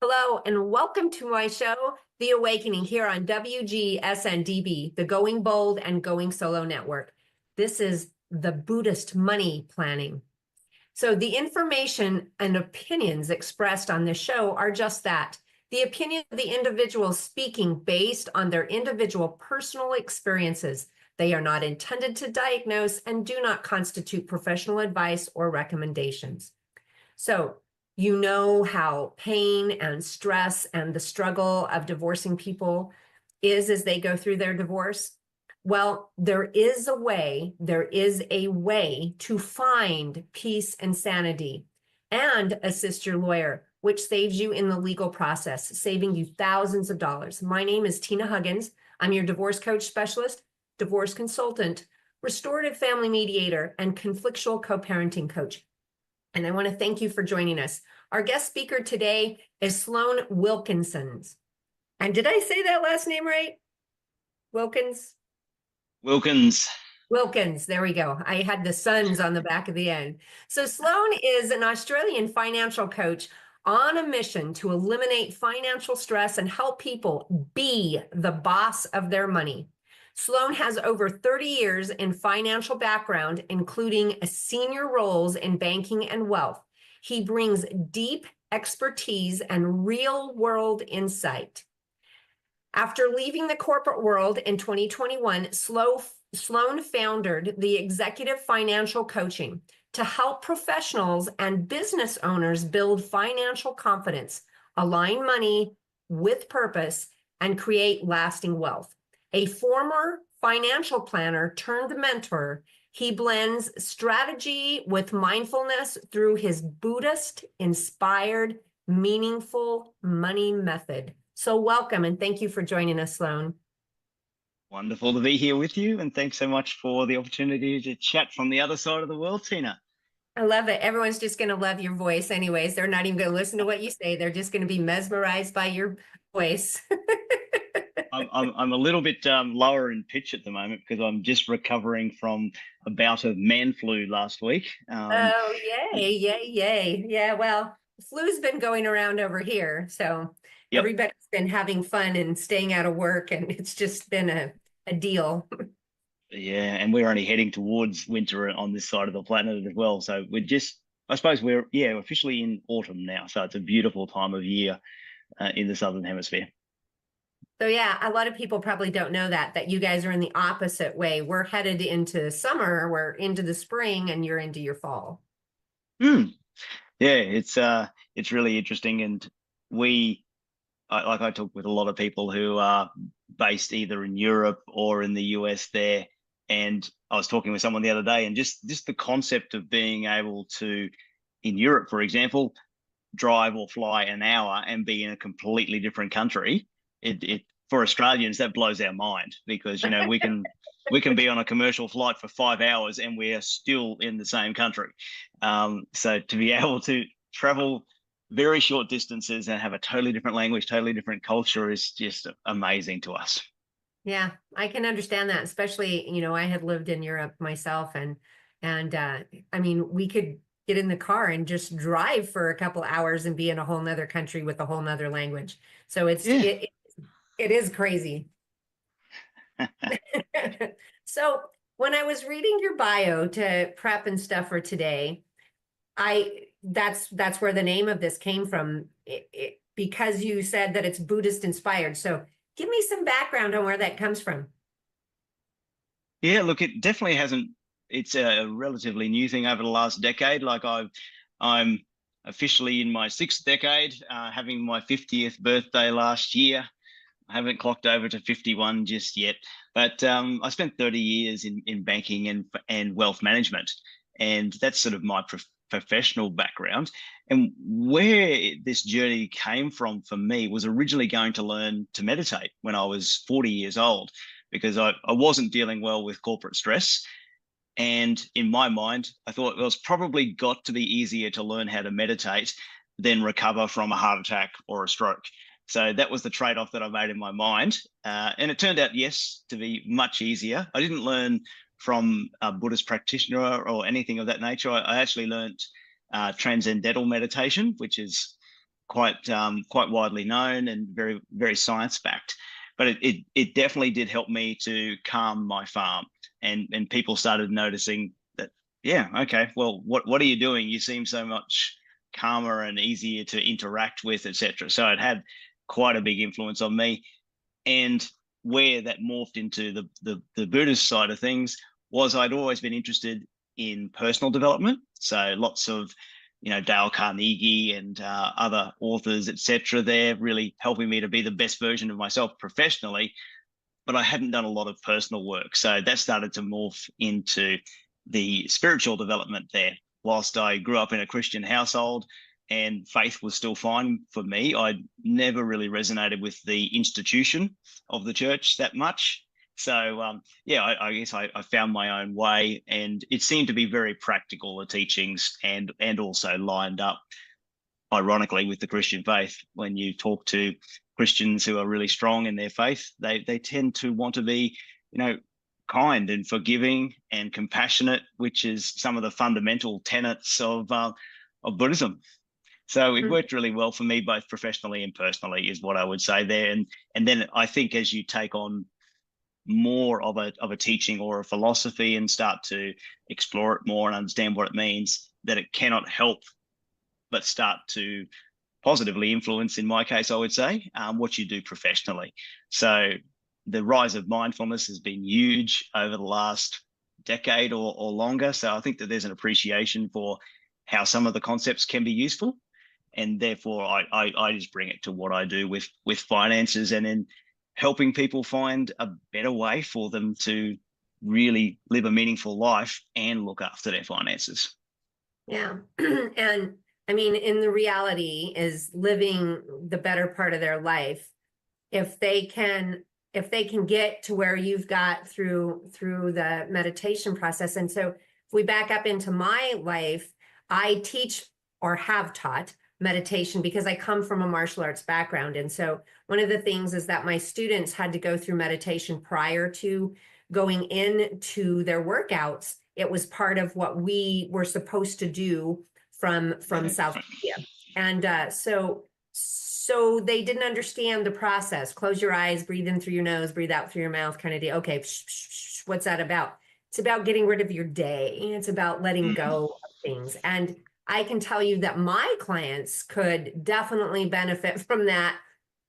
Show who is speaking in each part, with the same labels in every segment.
Speaker 1: Hello, and welcome to my show, The Awakening, here on WGSN-DB, the Going Bold and Going Solo Network. This is the Buddhist Money Planning. So the information and opinions expressed on this show are just that. The opinion of the individual speaking based on their individual personal experiences. They are not intended to diagnose and do not constitute professional advice or recommendations. So, you know how pain and stress and the struggle of divorcing people is as they go through their divorce. Well, there is a way to find peace and sanity and assist your lawyer, which saves you in the legal process, saving you thousands of dollars. My name is Tina Huggins. I'm your divorce coach specialist, divorce consultant, restorative family mediator, and conflictual co-parenting coach. And I want to thank you for joining us. Our guest speaker today is Sloan Wilkins. And did I say that last name right? Wilkins?
Speaker 2: Wilkins.
Speaker 1: Wilkins, there we go. I had the sons on the back of the end. So Sloan is an Australian financial coach on a mission to eliminate financial stress and help people be the boss of their money. Sloan has over 30 years in financial background, including senior roles in banking and wealth. He brings deep expertise and real-world insight. After leaving the corporate world in 2021, Sloan founded the Executive Financial Coaching to help professionals and business owners build financial confidence, align money with purpose, and create lasting wealth. A former financial planner turned mentor, he blends strategy with mindfulness through his Buddhist-inspired, meaningful money method. So welcome and thank you for joining us, Sloan.
Speaker 2: Wonderful to be here with you, and thanks so much for the opportunity to chat from the other side of the world, Tina.
Speaker 1: I love it. Everyone's just going to love your voice anyways. They're not even going to listen to what you say. They're just going to be mesmerized by your voice.
Speaker 2: I'm a little bit lower in pitch at the moment because I'm just recovering from a bout of man flu last week.
Speaker 1: Oh, yay, yay, yay. Yeah, well, flu's been going around over here. So everybody's been having fun and staying out of work, and it's just been a deal.
Speaker 2: Yeah, and we're only heading towards winter on this side of the planet as well. So I suppose we're officially in autumn now. So it's a beautiful time of year in the Southern Hemisphere.
Speaker 1: So yeah, a lot of people probably don't know that you guys are in the opposite way. We're headed into summer, we're into the spring, and you're into your fall.
Speaker 2: Yeah, it's really interesting. And I talk with a lot of people who are based either in Europe or in the US there. And I was talking with someone the other day, and just the concept of being able to, in Europe, for example, drive or fly an hour and be in a completely different country. For Australians, that blows our mind because, we can be on a commercial flight for 5 hours and we are still in the same country. So to be able to travel very short distances and have a totally different language, totally different culture is just amazing to us.
Speaker 1: Yeah, I can understand that, especially, I had lived in Europe myself, and I mean, we could get in the car and just drive for a couple hours and be in a whole nother country with a whole nother language. So it is crazy. So when I was reading your bio to prep and stuff for today, that's where the name of this came from, because you said that it's Buddhist inspired. So give me some background on where that comes from.
Speaker 2: Yeah, look, it definitely hasn't. It's a relatively new thing over the last decade. Like I'm officially in my 6th decade, having my 50th birthday last year. I haven't clocked over to 51 just yet, but I spent 30 years in banking and wealth management, and that's sort of my professional background. And where this journey came from for me was originally going to learn to meditate when I was 40 years old, because I wasn't dealing well with corporate stress. And in my mind, I thought, well, it's probably got to be easier to learn how to meditate than recover from a heart attack or a stroke. So that was the trade-off that I made in my mind. And it turned out, yes, to be much easier. I didn't learn from a Buddhist practitioner or anything of that nature. I actually learned transcendental meditation, which is quite widely known and very, very science backed. But it definitely did help me to calm my farm, and people started noticing that, yeah, okay, well, what are you doing? You seem so much calmer and easier to interact with, etc. So it had quite a big influence on me. And where that morphed into the Buddhist side of things was I'd always been interested in personal development. So lots of, Dale Carnegie and other authors, etc. They're really helping me to be the best version of myself professionally, but I hadn't done a lot of personal work. So that started to morph into the spiritual development there. Whilst I grew up in a Christian household and faith was still fine for me, I never really resonated with the institution of the church that much. So, I guess I found my own way, and it seemed to be very practical, the teachings, and also lined up, ironically, with the Christian faith. When you talk to Christians who are really strong in their faith, they tend to want to be, kind and forgiving and compassionate, which is some of the fundamental tenets of Buddhism. So it worked really well for me, both professionally and personally, is what I would say there. And then I think as you take on more of a teaching or a philosophy and start to explore it more and understand what it means, that it cannot help but start to positively influence, in my case, I would say, what you do professionally. So the rise of mindfulness has been huge over the last decade or longer. So I think that there's an appreciation for how some of the concepts can be useful. And therefore, I just bring it to what I do with finances, and then helping people find a better way for them to really live a meaningful life and look after their finances.
Speaker 1: Yeah. And I mean, in the reality is living the better part of their life. If they can get to where you've got through the meditation process. And so if we back up into my life, I teach or have taught meditation because I come from a martial arts background. And so one of the things is that my students had to go through meditation prior to going into their workouts. It was part of what we were supposed to do from South Korea. And so they didn't understand the process. Close your eyes, breathe in through your nose, breathe out through your mouth kind of deal. Okay, what's that about? It's about getting rid of your day. It's about letting go of things. And I can tell you that my clients could definitely benefit from that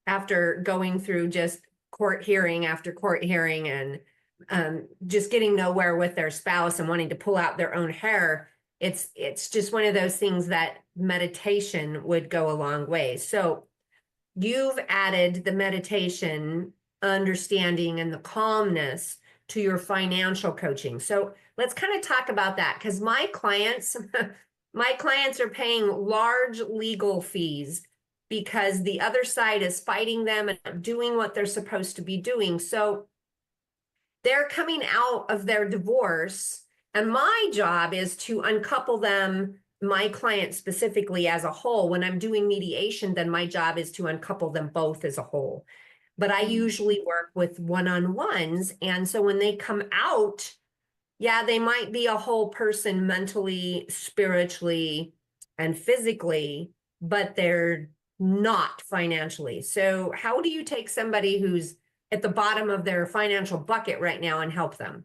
Speaker 1: after going through just court hearing after court hearing and just getting nowhere with their spouse and wanting to pull out their own hair. It's just one of those things that meditation would go a long way. So you've added the meditation, understanding, and the calmness to your financial coaching. So let's kind of talk about that, because my clients are paying large legal fees because the other side is fighting them and doing what they're supposed to be doing. So they're coming out of their divorce, and my job is to uncouple them, my client specifically, as a whole. When I'm doing mediation, then my job is to uncouple them both as a whole. But I usually work with one-on-ones. And so when they come out, yeah, they might be a whole person mentally, spiritually, and physically, but they're not financially. So how do you take somebody who's at the bottom of their financial bucket right now and help them?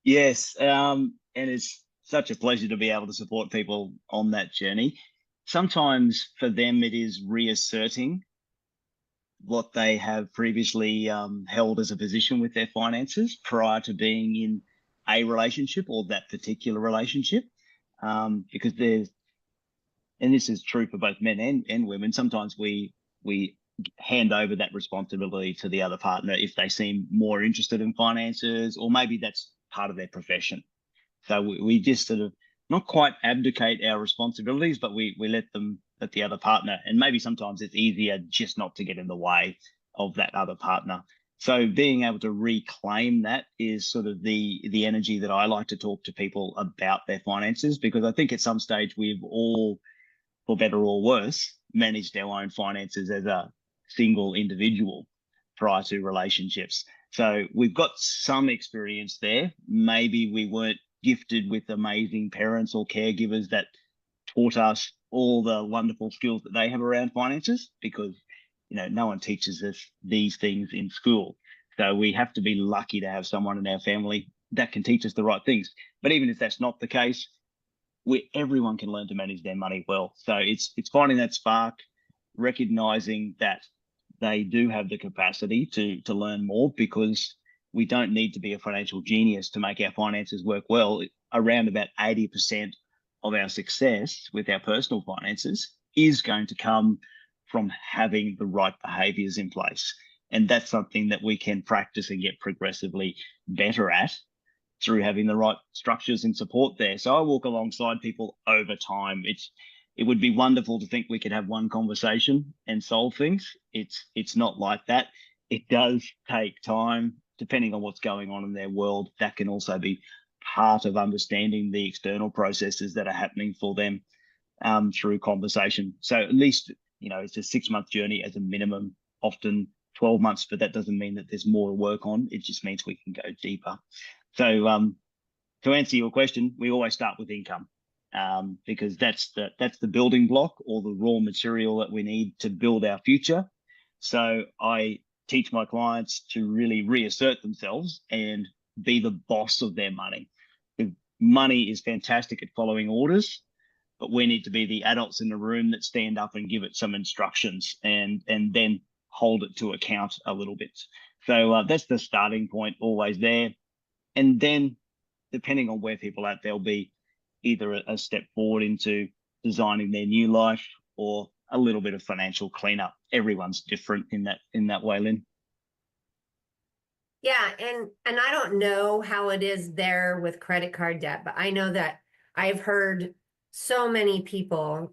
Speaker 2: Yes, and it's such a pleasure to be able to support people on that journey. Sometimes for them, it is reasserting what they have previously held as a position with their finances prior to being in a relationship or that particular relationship. Because there's, and this is true for both men and women, sometimes we hand over that responsibility to the other partner if they seem more interested in finances, or maybe that's part of their profession. So we just sort of not quite abdicate our responsibilities, but we let the other partner, and maybe sometimes it's easier just not to get in the way of that other partner. So being able to reclaim that is sort of the energy that I like to talk to people about their finances, because I think at some stage we've all, for better or worse, managed our own finances as a single individual prior to relationships. So we've got some experience there. Maybe we weren't gifted with amazing parents or caregivers that taught us all the wonderful skills that they have around finances, because no one teaches us these things in school. So we have to be lucky to have someone in our family that can teach us the right things. But even if that's not the case, everyone can learn to manage their money well. So it's finding that spark, recognizing that they do have the capacity to learn more, because we don't need to be a financial genius to make our finances work well. Around about 80% of our success with our personal finances is going to come from having the right behaviors in place. And that's something that we can practice and get progressively better at through having the right structures and support there. So I walk alongside people over time. It would be wonderful to think we could have one conversation and solve things. It's not like that. It does take time, depending on what's going on in their world. That can also be part of understanding the external processes that are happening for them through conversation. So at least, it's a 6-month journey as a minimum, often 12 months, but that doesn't mean that there's more to work on. It just means we can go deeper. So to answer your question, we always start with income, because that's the building block, or the raw material that we need to build our future. So I teach my clients to really reassert themselves and be the boss of their money. Money is fantastic at following orders, but we need to be the adults in the room that stand up and give it some instructions, and then hold it to account a little bit. So that's the starting point, always there. And then, depending on where people are at, there'll be either a step forward into designing their new life, or a little bit of financial cleanup. Everyone's different in that way, Lynn.
Speaker 1: Yeah, and I don't know how it is there with credit card debt, but I know that I've heard so many people,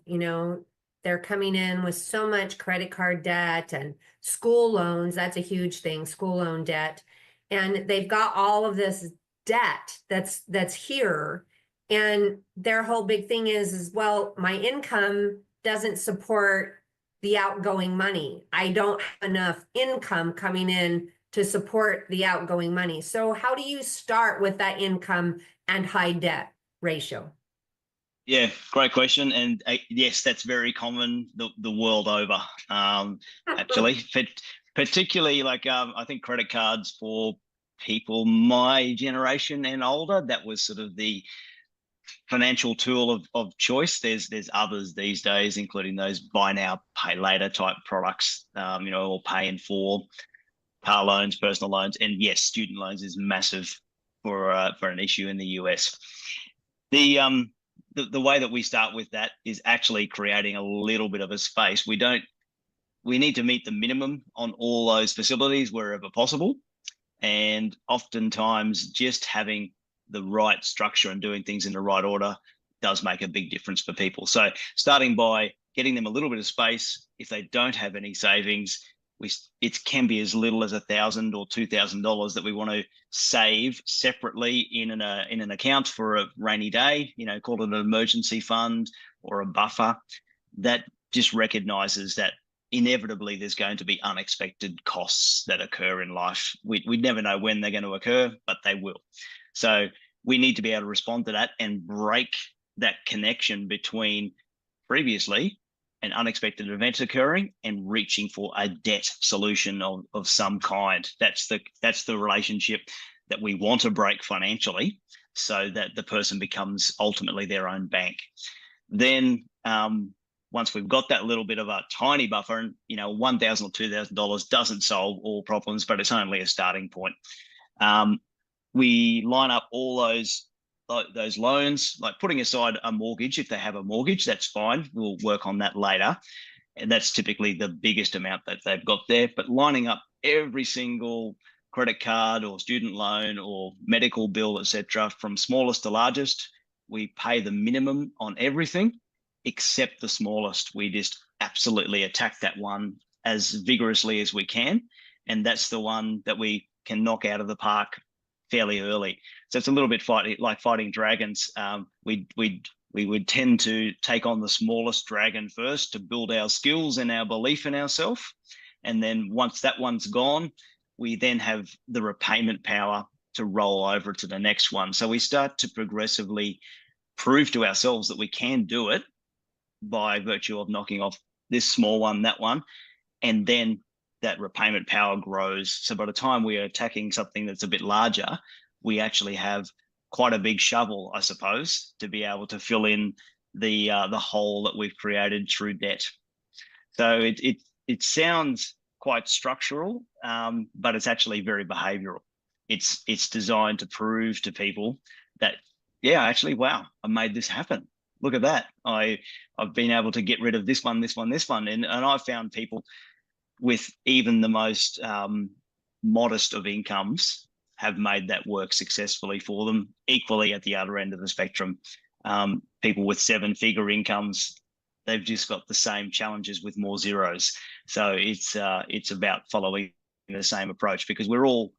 Speaker 1: they're coming in with so much credit card debt and school loans. That's a huge thing, school loan debt. And they've got all of this debt that's here. And their whole big thing is, well, my income doesn't support the outgoing money. I don't have enough income coming in to support the outgoing money. So how do you start with that income and high debt ratio?
Speaker 2: Yeah, great question. And yes, that's very common the world over, actually. Particularly, I think credit cards for people my generation and older, that was sort of the financial tool of choice. There's others these days, including those buy now, pay later type products, or pay in full, car loans, personal loans, and yes, student loans is massive for an issue in the US. The way that we start with that is actually creating a little bit of a space. We need to meet the minimum on all those facilities wherever possible. And oftentimes just having the right structure and doing things in the right order does make a big difference for people. So starting by getting them a little bit of space. If they don't have any savings, it can be as little as $1,000 or $2,000 that we want to save separately in an account for a rainy day, call it an emergency fund or a buffer. That just recognizes that inevitably there's going to be unexpected costs that occur in life. We never know when they're going to occur, but they will. So we need to be able to respond to that and break that connection between previously an unexpected event occurring and reaching for a debt solution of some kind. That's the relationship that we want to break financially, so that the person becomes ultimately their own bank. Then once we've got that little bit of a tiny buffer, and $1,000 or $2,000 doesn't solve all problems, but it's only a starting point. We line up all those loans, like putting aside a mortgage. If they have a mortgage, that's fine. We'll work on that later. And that's typically the biggest amount that they've got there. But lining up every single credit card or student loan or medical bill, etc., from smallest to largest, we pay the minimum on everything except the smallest. We just absolutely attack that one as vigorously as we can. And that's the one that we can knock out of the park fairly early. So it's a little bit like fighting dragons. We would tend to take on the smallest dragon first to build our skills and our belief in ourselves. And then once that one's gone, we then have the repayment power to roll over to the next one. So we start to progressively prove to ourselves that we can do it by virtue of knocking off this small one, that one, and then that repayment power grows. So by the time we are attacking something that's a bit larger, we actually have quite a big shovel, I suppose, to be able to fill in the hole that we've created through debt. So it sounds quite structural, but it's actually very behavioral. It's designed to prove to people that, yeah, actually, wow, I made this happen. Look at that. I've been able to get rid of this one, this one, this one. And I've found people with even the most modest of incomes have made that work successfully for them. Equally at the other end of the spectrum, people with 7-figure incomes, they've just got the same challenges with more zeros. So it's about following the same approach, because we're all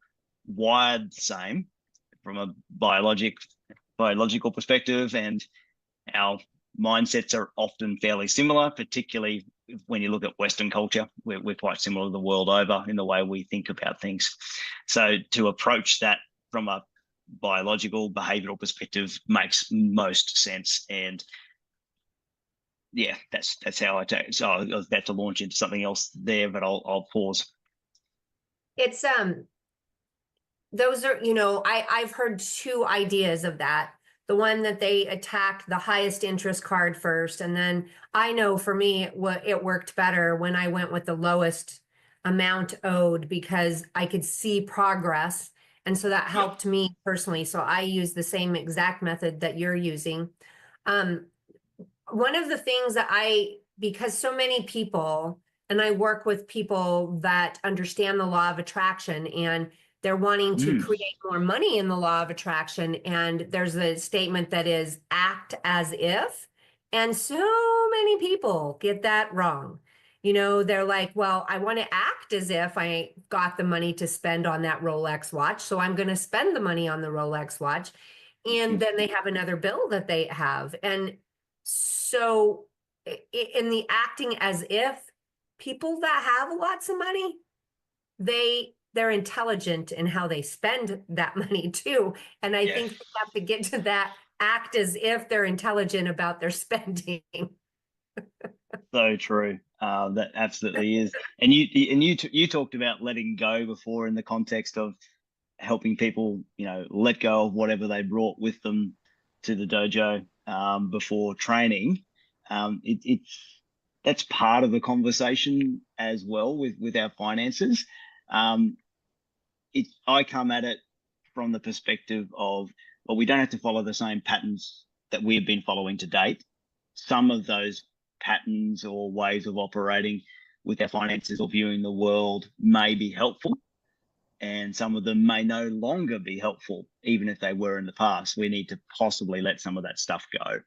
Speaker 2: wired the same from a biological perspective, and our mindsets are often fairly similar, particularly when you look at Western culture. We're quite similar to the world over in the way we think about things. So to approach that from a biological, behavioral perspective makes most sense. And yeah, that's how I take it. So I was about to launch into something else there, but I'll pause.
Speaker 1: It's those are, I've heard two ideas of that. The one that they attack the highest interest card first, and then I know for me it worked better when I went with the lowest amount owed, because I could see progress, and so that helped me personally. So I use the same exact method that you're using. One of the things that because so many people, and I work with people that understand the law of attraction, and they're wanting to create more money in the law of attraction. And there's a statement that is act as if. And so many people get that wrong. They're like, well, I want to act as if I got the money to spend on that Rolex watch, so I'm going to spend the money on the Rolex watch. And then they have another bill that they have. And so in the acting as if, people that have lots of money, they're intelligent in how they spend that money too. And I think they have to get to that act as if they're intelligent about their spending.
Speaker 2: So true. That absolutely is. And you talked about letting go before, in the context of helping people, let go of whatever they brought with them to the dojo before training. That's part of the conversation as well with our finances. I come at it from the perspective of, well, we don't have to follow the same patterns that we've been following to date. Some of those patterns or ways of operating with our finances or viewing the world may be helpful, and some of them may no longer be helpful, even if they were in the past. We need to possibly let some of that stuff go.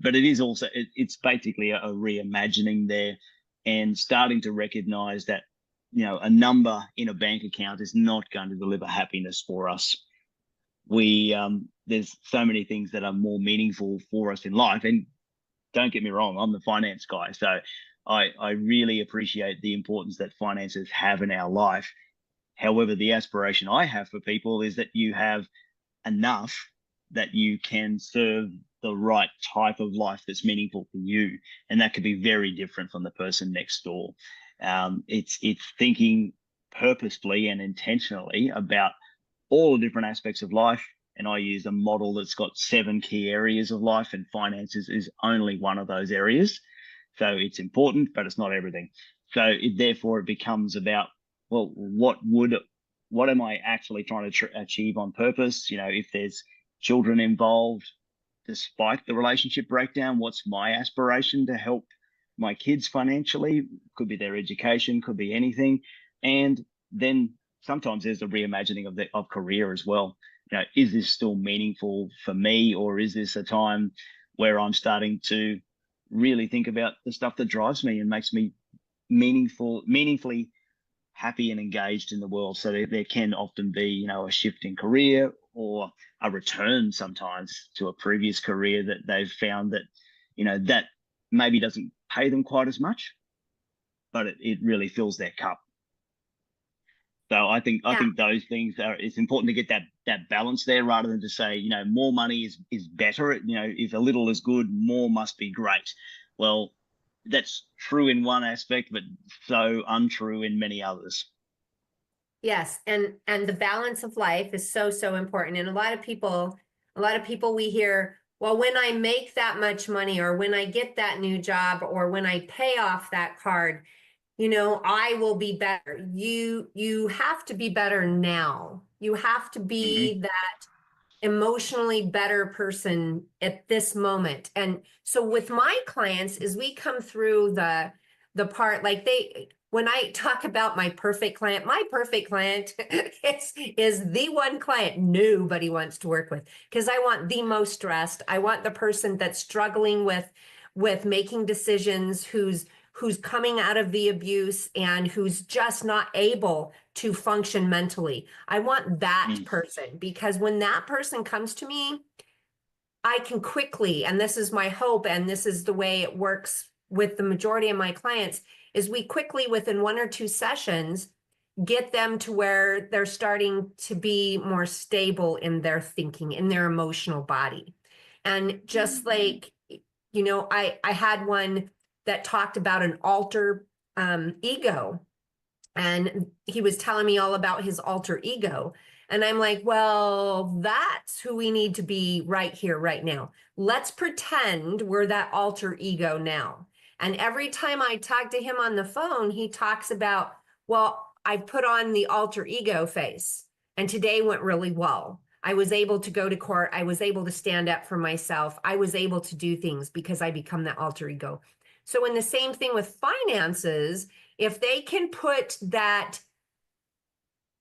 Speaker 2: But it is also, it's basically a reimagining there, and starting to recognize that, a number in a bank account is not going to deliver happiness for us. There's so many things that are more meaningful for us in life. And don't get me wrong, I'm the finance guy, so I really appreciate the importance that finances have in our life. However, the aspiration I have for people is that you have enough that you can serve the right type of life that's meaningful for you. And that could be very different from the person next door. It's thinking purposefully and intentionally about all the different aspects of life. And I use a model that's got 7 key areas of life, and finances is only one of those areas. So it's important, but it's not everything. So therefore it becomes about, well, what am I actually trying to achieve on purpose? If there's children involved, despite the relationship breakdown, what's my aspiration to help my kids financially? Could be their education, could be anything. And then sometimes there's a reimagining of career as well. Is this still meaningful for me, or is this a time where I'm starting to really think about the stuff that drives me and makes me meaningfully happy and engaged in the world? So there can often be, a shift in career, or a return sometimes to a previous career that they've found that, that maybe doesn't pay them quite as much, but it really fills their cup. So I think those things it's important to get that balance there, rather than to say, more money is better. If a little is good, more must be great. Well, that's true in one aspect, but so untrue in many others.
Speaker 1: Yes, and the balance of life is so, so important. And a lot of people we hear, well, when I make that much money, or when I get that new job, or when I pay off that card, I will be better. You have to be better now. You have to
Speaker 2: Hmm.
Speaker 1: be that emotionally better person at this moment. And so with my clients, as we come through the part, like when I talk about my perfect client is the one client nobody wants to work with, because I want the most stressed. I want the person that's struggling with making decisions, who's coming out of the abuse and who's just not able to function mentally. I want that
Speaker 2: Mm.
Speaker 1: person, because when that person comes to me, I can quickly, and this is my hope, and this is the way it works with the majority of my clients, is we quickly, within 1 or 2 sessions, get them to where they're starting to be more stable in their thinking, in their emotional body. And just like, I had one that talked about an alter ego, and he was telling me all about his alter ego. And I'm like, well, that's who we need to be right here, right now. Let's pretend we're that alter ego now. And every time I talk to him on the phone, he talks about, well, I put on the alter ego face, and today went really well. I was able to go to court. I was able to stand up for myself. I was able to do things because I become that alter ego. So in the same thing with finances, if they can put that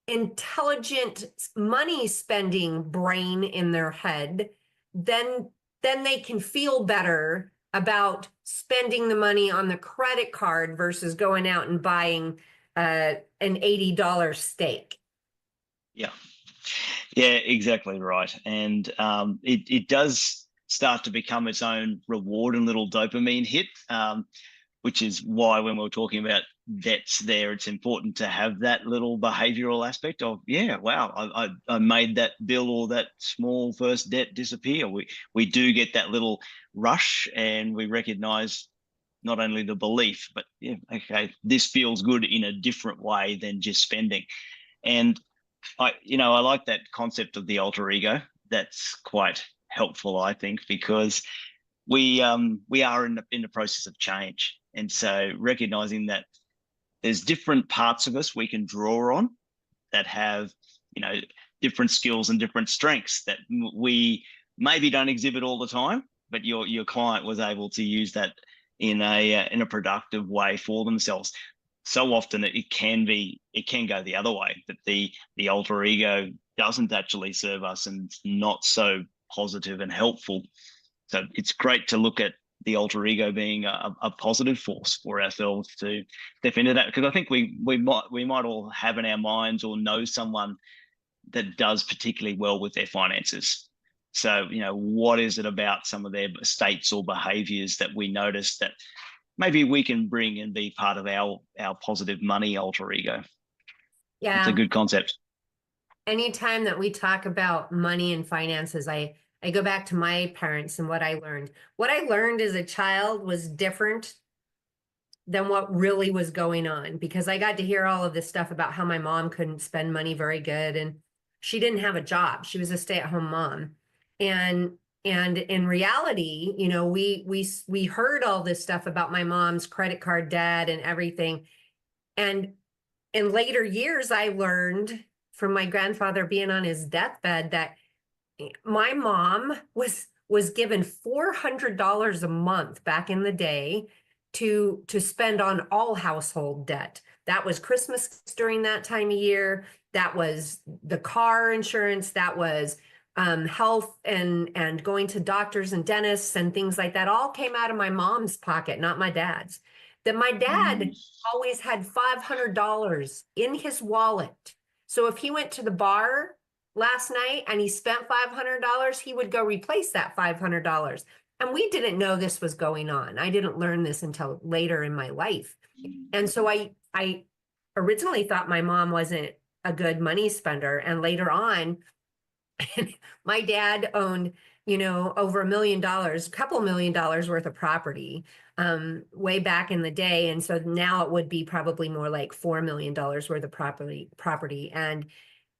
Speaker 1: intelligent money spending brain in their head, then they can feel better about spending the money on the credit card versus going out and buying an $80 steak.
Speaker 2: Yeah. Yeah, exactly right. And it does start to become its own reward and little dopamine hit, which is why when we're talking about debts there, it's important to have that little behavioral aspect of, yeah, wow, I made that bill or that small first debt disappear. We do get that little rush, and we recognize not only the belief, but yeah, okay, this feels good in a different way than just spending. And I like that concept of the alter ego. That's quite helpful, I think, because we are in the process of change, and so recognizing that there's different parts of us we can draw on that have different skills and different strengths that we maybe don't exhibit all the time, but your client was able to use that in a productive way for themselves. So often it can go the other way, that the alter ego doesn't actually serve us and it's not so positive and helpful. So it's great to look at the alter ego being a positive force for ourselves to step into that, because I think we might all have in our minds or know someone that does particularly well with their finances. So what is it about some of their states or behaviors that we notice that maybe we can bring and be part of our positive money alter ego? It's a
Speaker 1: Yeah.
Speaker 2: good concept.
Speaker 1: Anytime that we talk about money and finances, I go back to my parents and what I learned. What I learned as a child was different than what really was going on, because I got to hear all of this stuff about how my mom couldn't spend money very good, and she didn't have a job. She was a stay-at-home mom. And in reality, we heard all this stuff about my mom's credit card debt and everything. And in later years, I learned from my grandfather being on his deathbed that my mom was given $400 a month back in the day to spend on all household debt. That was Christmas during that time of year. That was the car insurance. That was health and going to doctors and dentists and things like that. All came out of my mom's pocket, not my dad's. That my dad always had $500 in his wallet. So if he went to the bar last night and he spent $500, he would go replace that $500. And we didn't know this was going on. I didn't learn this until later in my life. And so I originally thought my mom wasn't a good money spender. And later on, my dad owned over $1 million, a couple $1 million worth of property way back in the day. And so now it would be probably more like $4 million worth of property. And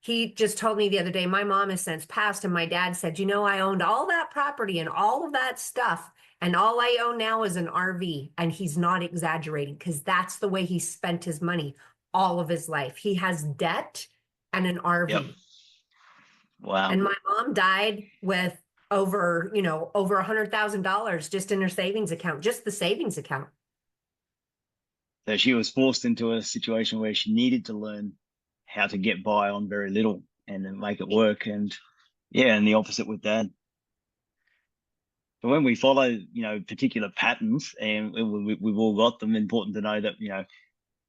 Speaker 1: he just told me the other day, my mom has since passed, and my dad said, I owned all that property and all of that stuff, and all I own now is an RV. And he's not exaggerating, because that's the way he spent his money all of his life. He has debt and an RV.
Speaker 2: Yep. Wow.
Speaker 1: And my mom died with over $100,000 just in her savings account, just the savings account.
Speaker 2: So she was forced into a situation where she needed to learn how to get by on very little and then make it work. And the opposite with Dad. But when we follow, particular patterns, and we've all got them, important to know that,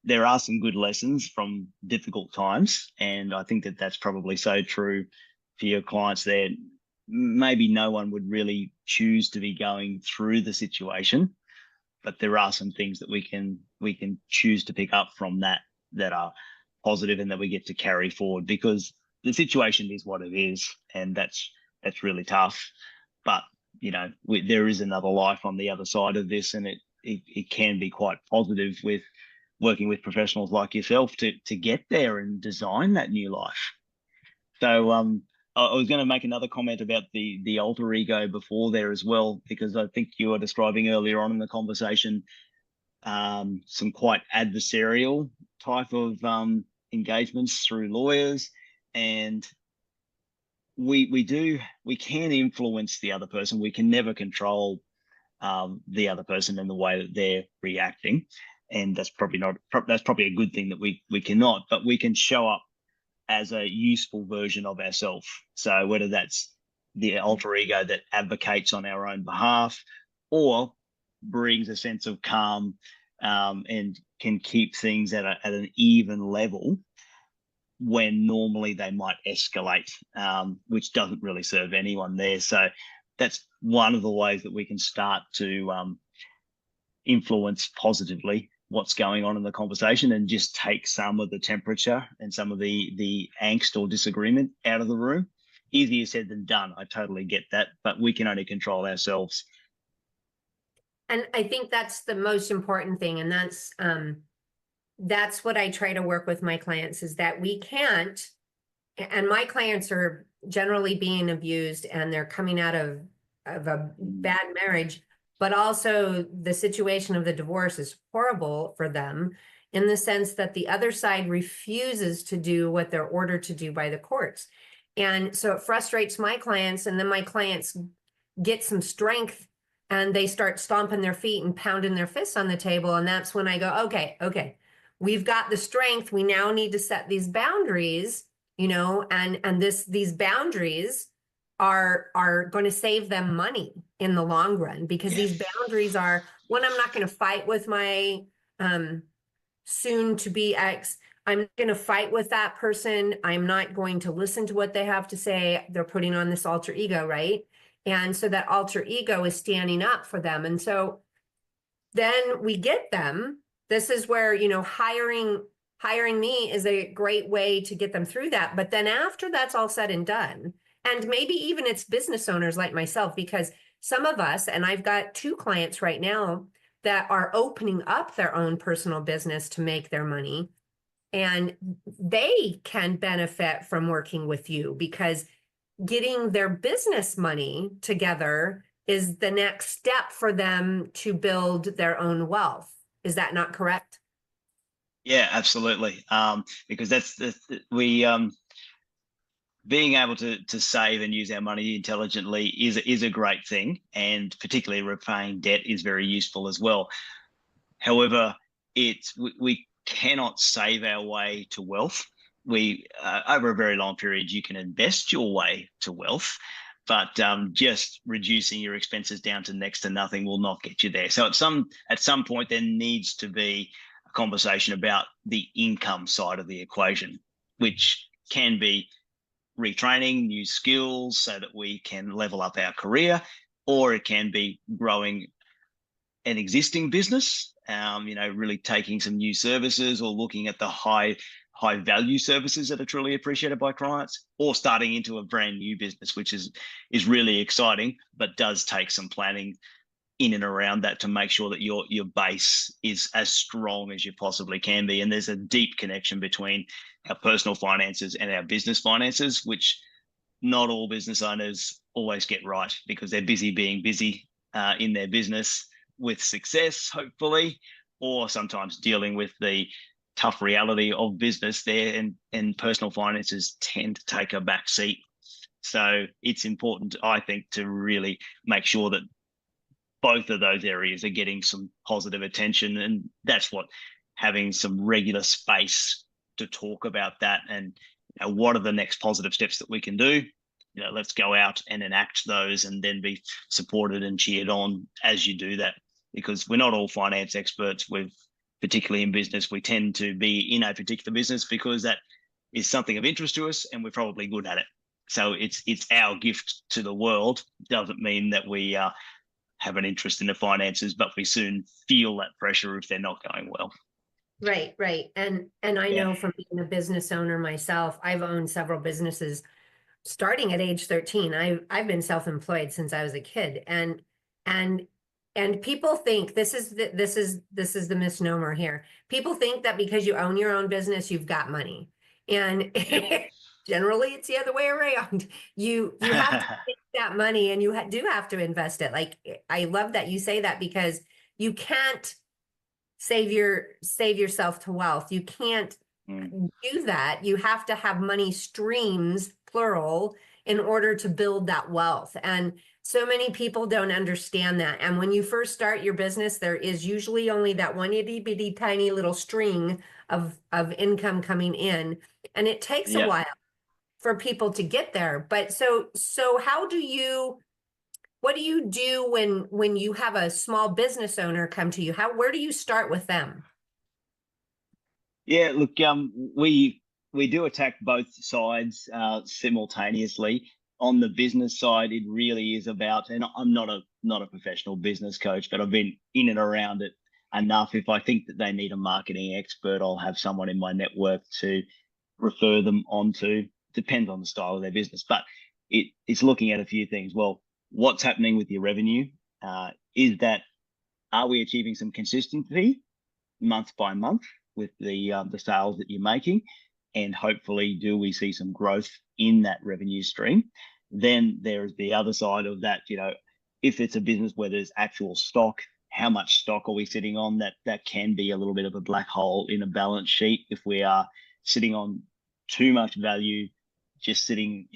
Speaker 2: there are some good lessons from difficult times. And I think that that's probably so true for your clients there. Maybe no one would really choose to be going through the situation, but there are some things that we can choose to pick up from that are positive and that we get to carry forward, because the situation is what it is, and that's really tough. But there is another life on the other side of this, and it can be quite positive with working with professionals like yourself to get there and design that new life. So I was going to make another comment about the alter ego before there as well, because I think you were describing earlier on in the conversation some quite adversarial type of engagements through lawyers, and we can influence the other person. We can never control the other person and the way that they're reacting, and that's probably a good thing that we cannot, but we can show up as a useful version of ourselves. So whether that's the alter ego that advocates on our own behalf, or brings a sense of calm and can keep things at an even level when normally they might escalate, which doesn't really serve anyone there. So that's one of the ways that we can start to influence positively what's going on in the conversation, and just take some of the temperature and some of the angst or disagreement out of the room. Easier said than done. I totally get that, but we can only control ourselves.
Speaker 1: And I think that's the most important thing. And that's what I try to work with my clients, is that we can't, and my clients are generally being abused and they're coming out of a bad marriage, but also the situation of the divorce is horrible for them, in the sense that the other side refuses to do what they're ordered to do by the courts. And so it frustrates my clients, and then my clients get some strength and they start stomping their feet and pounding their fists on the table. And that's when I go, okay, we've got the strength. We now need to set these boundaries, and these boundaries are going to save them money in the long run, because these boundaries are, one, I'm not going to fight with my soon to be ex. I'm going to fight with that person. I'm not going to listen to what they have to say. They're putting on this alter ego, right? And so that alter ego is standing up for them. And so then we get them. This is where, hiring me is a great way to get them through that. But then after that's all said and done, and maybe even it's business owners like myself, because some of us, and I've got 2 clients right now that are opening up their own personal business to make their money, and they can benefit from working with you, because getting their business money together is the next step for them to build their own wealth. Is that not correct?
Speaker 2: Yeah, absolutely. Because that's being able to save and use our money intelligently is a great thing, and particularly repaying debt is very useful as well. However, we cannot save our way to wealth. We over a very long period, you can invest your way to wealth, but just reducing your expenses down to next to nothing will not get you there. So at some point, there needs to be a conversation about the income side of the equation, which can be retraining new skills so that we can level up our career, or it can be growing an existing business, really taking some new services, or looking at the high high value services that are truly appreciated by clients, or starting into a brand new business, which is really exciting, but does take some planning in and around that to make sure that your base is as strong as you possibly can be. And there's a deep connection between our personal finances and our business finances, which not all business owners always get right, because they're busy being busy in their business with success, hopefully, or sometimes dealing with the tough reality of business there, and personal finances tend to take a back seat. So it's important, I think, to really make sure that both of those areas are getting some positive attention. And that's what having some regular space to talk about that, and what are the next positive steps that we can do. Let's go out and enact those, and then be supported and cheered on as you do that, because we're not all finance experts. Particularly in business, we tend to be in a particular business because that is something of interest to us and we're probably good at it. So it's our gift to the world. Doesn't mean that we have an interest in the finances, but we soon feel that pressure if they're not going well.
Speaker 1: Right. And I know from being a business owner myself, I've owned several businesses starting at age 13. I've been self-employed since I was a kid, and people think this is the misnomer here. People think that because you own your own business, you've got money, and generally it's the other way around. You have to take that money, and you do have to invest it. Like, I love that you say that, because you can't save yourself to wealth. You can't do that. You have to have money streams, plural, in order to build that wealth. And so many people don't understand that. And when you first start your business, there is usually only that one itty bitty tiny little string of income coming in. And it takes a while for people to get there. But so what do you do when you have a small business owner come to you? Where do you start with them?
Speaker 2: Yeah, look, we do attack both sides simultaneously. On the business side, it really is about, and I'm not a professional business coach, but I've been in and around it enough. If I think that they need a marketing expert, I'll have someone in my network to refer them onto. Depends on the style of their business, but it's looking at a few things. Well, what's happening with your revenue? Are we achieving some consistency month by month with the sales that you're making? And hopefully, do we see some growth in that revenue stream? Then there's the other side of that. If it's a business where there's actual stock, how much stock are we sitting on? That can be a little bit of a black hole in a balance sheet. If we are sitting on too much value, just sitting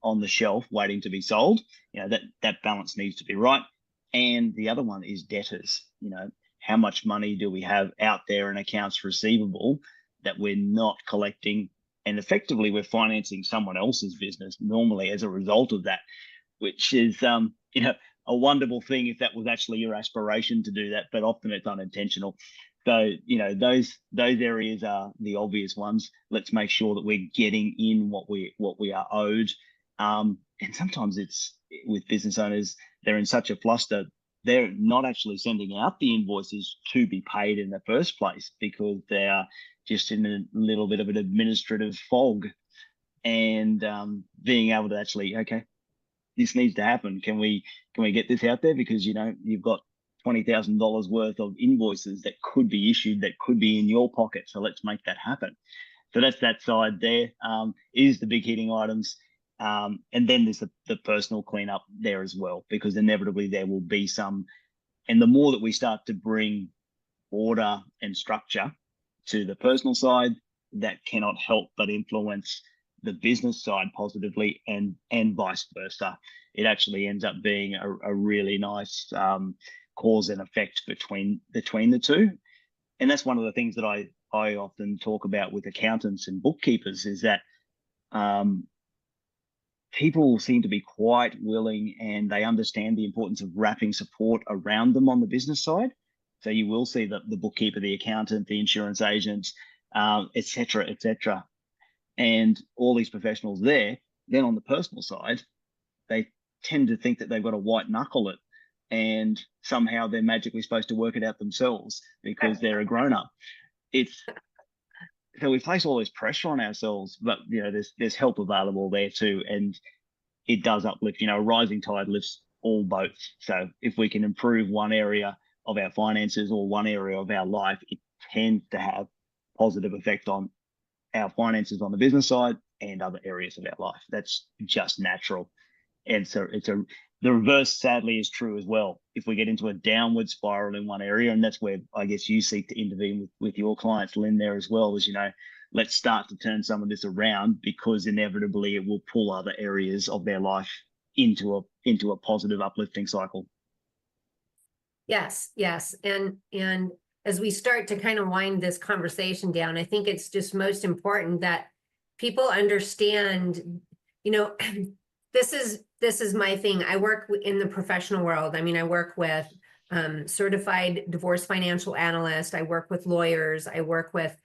Speaker 2: on the shelf waiting to be sold, that balance needs to be right. And the other one is debtors. How much money do we have out there in accounts receivable that we're not collecting, and effectively we're financing someone else's business normally as a result of that, which is a wonderful thing if that was actually your aspiration to do that, but often it's unintentional. So those areas are the obvious ones. Let's make sure that we're getting in what we are owed, and sometimes it's with business owners, they're in such a fluster, they're not actually sending out the invoices to be paid in the first place, because they are just in a little bit of an administrative fog. And being able to actually, okay, this needs to happen. Can we get this out there? Because you've got $20,000 worth of invoices that could be issued, that could be in your pocket. So let's make that happen. So that's that side there. Is the big hitting items. And then there's the personal cleanup there as well, because inevitably there will be some. And the more that we start to bring order and structure to the personal side, that cannot help but influence the business side positively, and vice versa. It actually ends up being a really nice cause and effect between the two. And that's one of the things that I often talk about with accountants and bookkeepers, is that people seem to be quite willing, and they understand the importance of wrapping support around them on the business side. So you will see that the bookkeeper, the accountant, the insurance agent, et cetera, and all these professionals there. Then on the personal side, they tend to think that they've got to white knuckle it, and somehow they're magically supposed to work it out themselves because they're a grown up. so we place all this pressure on ourselves, but there's help available there too, and it does uplift. A rising tide lifts all boats. So if we can improve one area of our finances or one area of our life, it tends to have positive effect on our finances on the business side and other areas of our life. That's just natural. And so the reverse sadly is true as well. If we get into a downward spiral in one area, and that's where I guess you seek to intervene with your clients, Lynn, there as well, is, let's start to turn some of this around, because inevitably it will pull other areas of their life into a positive uplifting cycle.
Speaker 1: Yes. And as we start to kind of wind this conversation down, I think it's just most important that people understand, this is my thing. I work in the professional world. I mean, I work with certified divorce financial analysts. I work with lawyers. I work with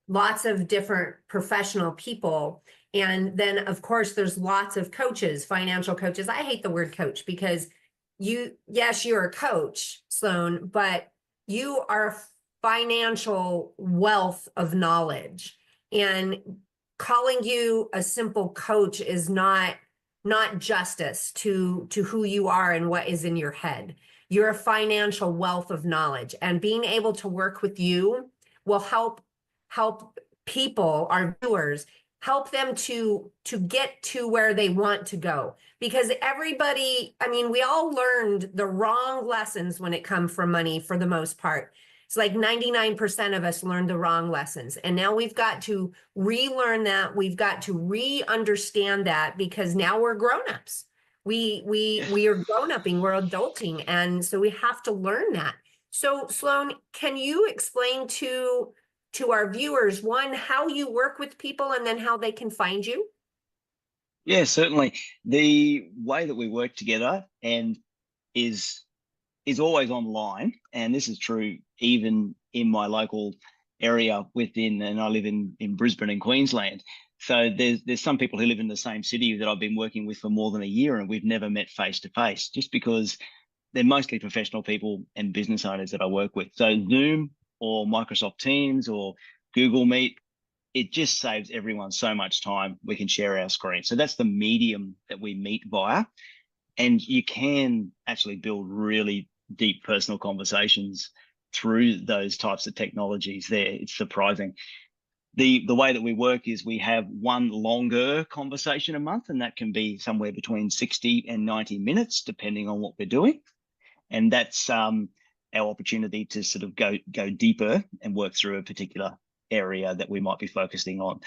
Speaker 1: lots of different professional people. And then, of course, there's lots of coaches, financial coaches. I hate the word coach, because you're a coach, Sloan, but you are a financial wealth of knowledge. And calling you a simple coach is not justice to who you are and what is in your head. You're a financial wealth of knowledge, and being able to work with you will help people, our viewers, help them to get to where they want to go. Because everybody, I mean, we all learned the wrong lessons when it comes from money for the most part. It's like 99% of us learned the wrong lessons. And now we've got to relearn that. We've got to re-understand that, because now we're grown-ups. We are grown-upping, we're adulting. And so we have to learn that. So Sloan, can you explain to our viewers, one, how you work with people, and then how they can find you?
Speaker 2: Yeah, certainly. The way that we work together and is always online, and this is true even in my local area and I live in Brisbane in Queensland. So there's some people who live in the same city that I've been working with for more than a year, and we've never met face to face, just because they're mostly professional people and business owners that I work with. So Zoom or Microsoft Teams or Google Meet, it just saves everyone so much time. We can share our screen. So that's the medium that we meet via. And you can actually build really deep personal conversations through those types of technologies there. It's surprising. The way that we work is we have one longer conversation a month, and that can be somewhere between 60 and 90 minutes, depending on what we're doing. And that's our opportunity to sort of go deeper and work through a particular area that we might be focusing on.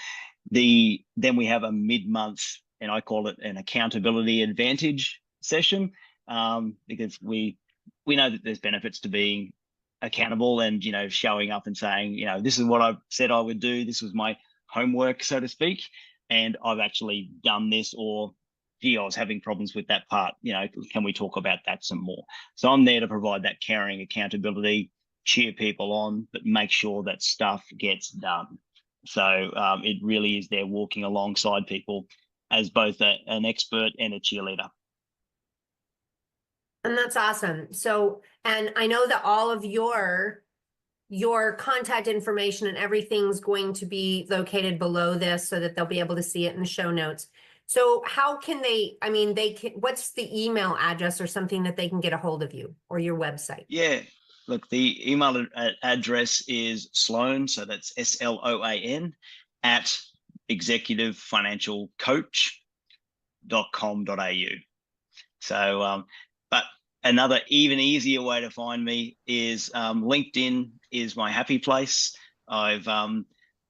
Speaker 2: Then we have a mid-month, and I call it an accountability advantage session, because we know that there's benefits to being accountable and, showing up and saying, this is what I said I would do. This was my homework, so to speak, and I've actually done this, or gee, I was having problems with that part. Can we talk about that some more? So I'm there to provide that caring accountability, cheer people on, but make sure that stuff gets done. So it really is there walking alongside people as both an expert and a cheerleader.
Speaker 1: And that's awesome. So, and I know that all of your contact information and everything's going to be located below this, so that they'll be able to see it in the show notes. So how can what's the email address or something that they can get a hold of you, or your website?
Speaker 2: Yeah, look, the email address is Sloan, so that's SLOAN at executivefinancialcoach.com.au. So, but another even easier way to find me is LinkedIn is my happy place. I've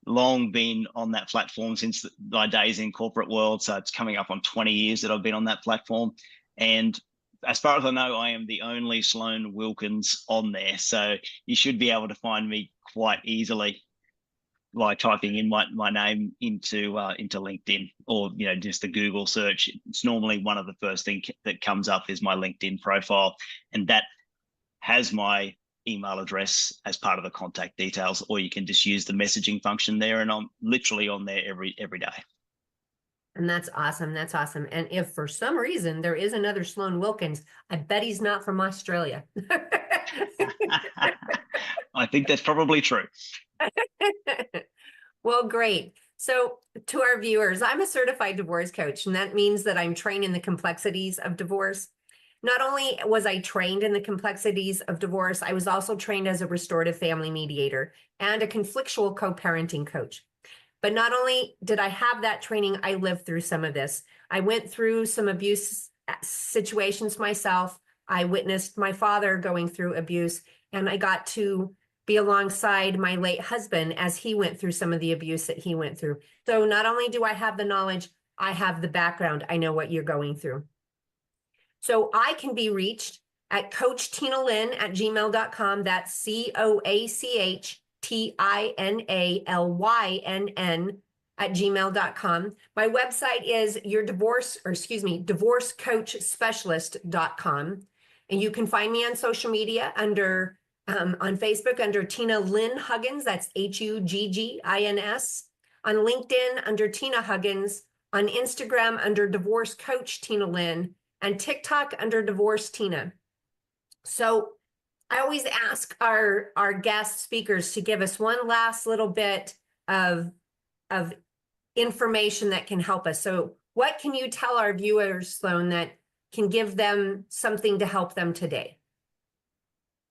Speaker 2: long been on that platform since my days in corporate world. So it's coming up on 20 years that I've been on that platform. And as far as I know, I am the only Sloan Wilkins on there. So you should be able to find me quite easily by typing in my name into LinkedIn, or just a Google search. It's normally one of the first things that comes up is my LinkedIn profile, and that has my email address as part of the contact details, or you can just use the messaging function there, and I'm literally on there every day.
Speaker 1: And that's awesome. That's awesome. And if for some reason there is another Sloan Wilkins, I bet he's not from Australia.
Speaker 2: I think that's probably true.
Speaker 1: Well, great. So to our viewers, I'm a certified divorce coach, and that means that I'm trained in the complexities of divorce. Not only was I trained in the complexities of divorce, I was also trained as a restorative family mediator and a conflictual co-parenting coach. But not only did I have that training, I lived through some of this. I went through some abuse situations myself. I witnessed my father going through abuse, and I got to be alongside my late husband as he went through some of the abuse that he went through. So not only do I have the knowledge, I have the background. I know what you're going through. So I can be reached at coachtinalynn@gmail.com. That's CoachTinaLynn@gmail.com. My website is divorcecoachspecialist.com. And you can find me on social media under on Facebook under Tina Lynn Huggins, that's Huggins. On LinkedIn under Tina Huggins. On Instagram under Divorce Coach Tina Lynn. And TikTok under Divorce Tina. So I always ask our guest speakers to give us one last little bit of information that can help us. So what can you tell our viewers, Sloan, that can give them something to help them today?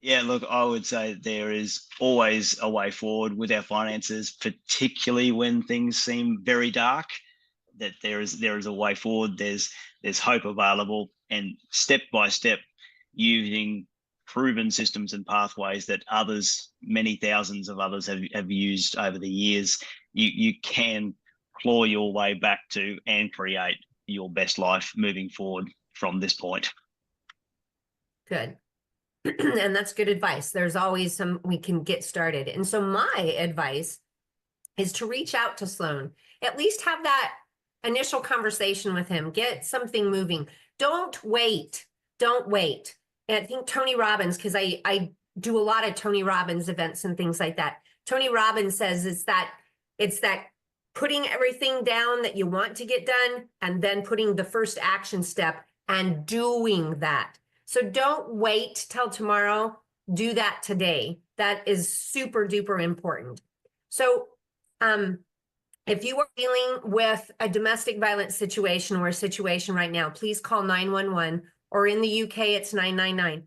Speaker 2: Yeah, look, I would say there is always a way forward with our finances, particularly when things seem very dark. That there is a way forward. There's hope available, and step by step, using proven systems and pathways that others, many thousands of others, have used over the years. You can claw your way back to and create your best life moving forward from this point.
Speaker 1: Good. And that's good advice. There's always some we can get started. And so my advice is to reach out to Sloan, at least have that initial conversation with him, get something moving. Don't wait. Don't wait. And I think Tony Robbins, because I do a lot of Tony Robbins events and things like that. Tony Robbins says it's that putting everything down that you want to get done and then putting the first action step and doing that. So don't wait till tomorrow. Do that today. That is super duper important. So if you are dealing with a domestic violence situation or a situation right now, please call 911, or in the UK, it's 999.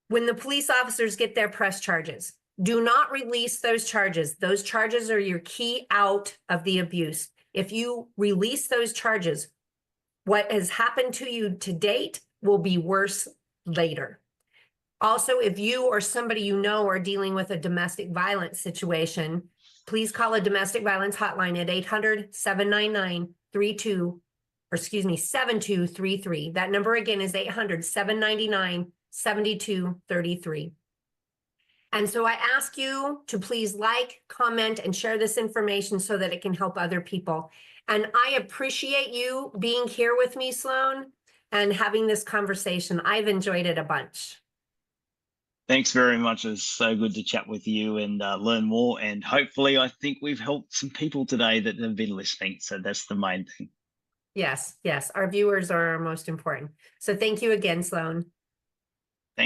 Speaker 1: When the police officers get their press charges, do not release those charges. Those charges are your key out of the abuse. If you release those charges, what has happened to you to date will be worse later. Also, if you or somebody you know are dealing with a domestic violence situation, please call a domestic violence hotline at 800-799-7233. That number again is 800-799-7233. And so I ask you to please like, comment, and share this information so that it can help other people. And I appreciate you being here with me, Sloan, and having this conversation. I've enjoyed it a bunch.
Speaker 2: Thanks very much. It's so good to chat with you and learn more. And hopefully, I think we've helped some people today that have been listening. So that's the main thing.
Speaker 1: Yes, yes. Our viewers are our most important. So thank you again, Sloan.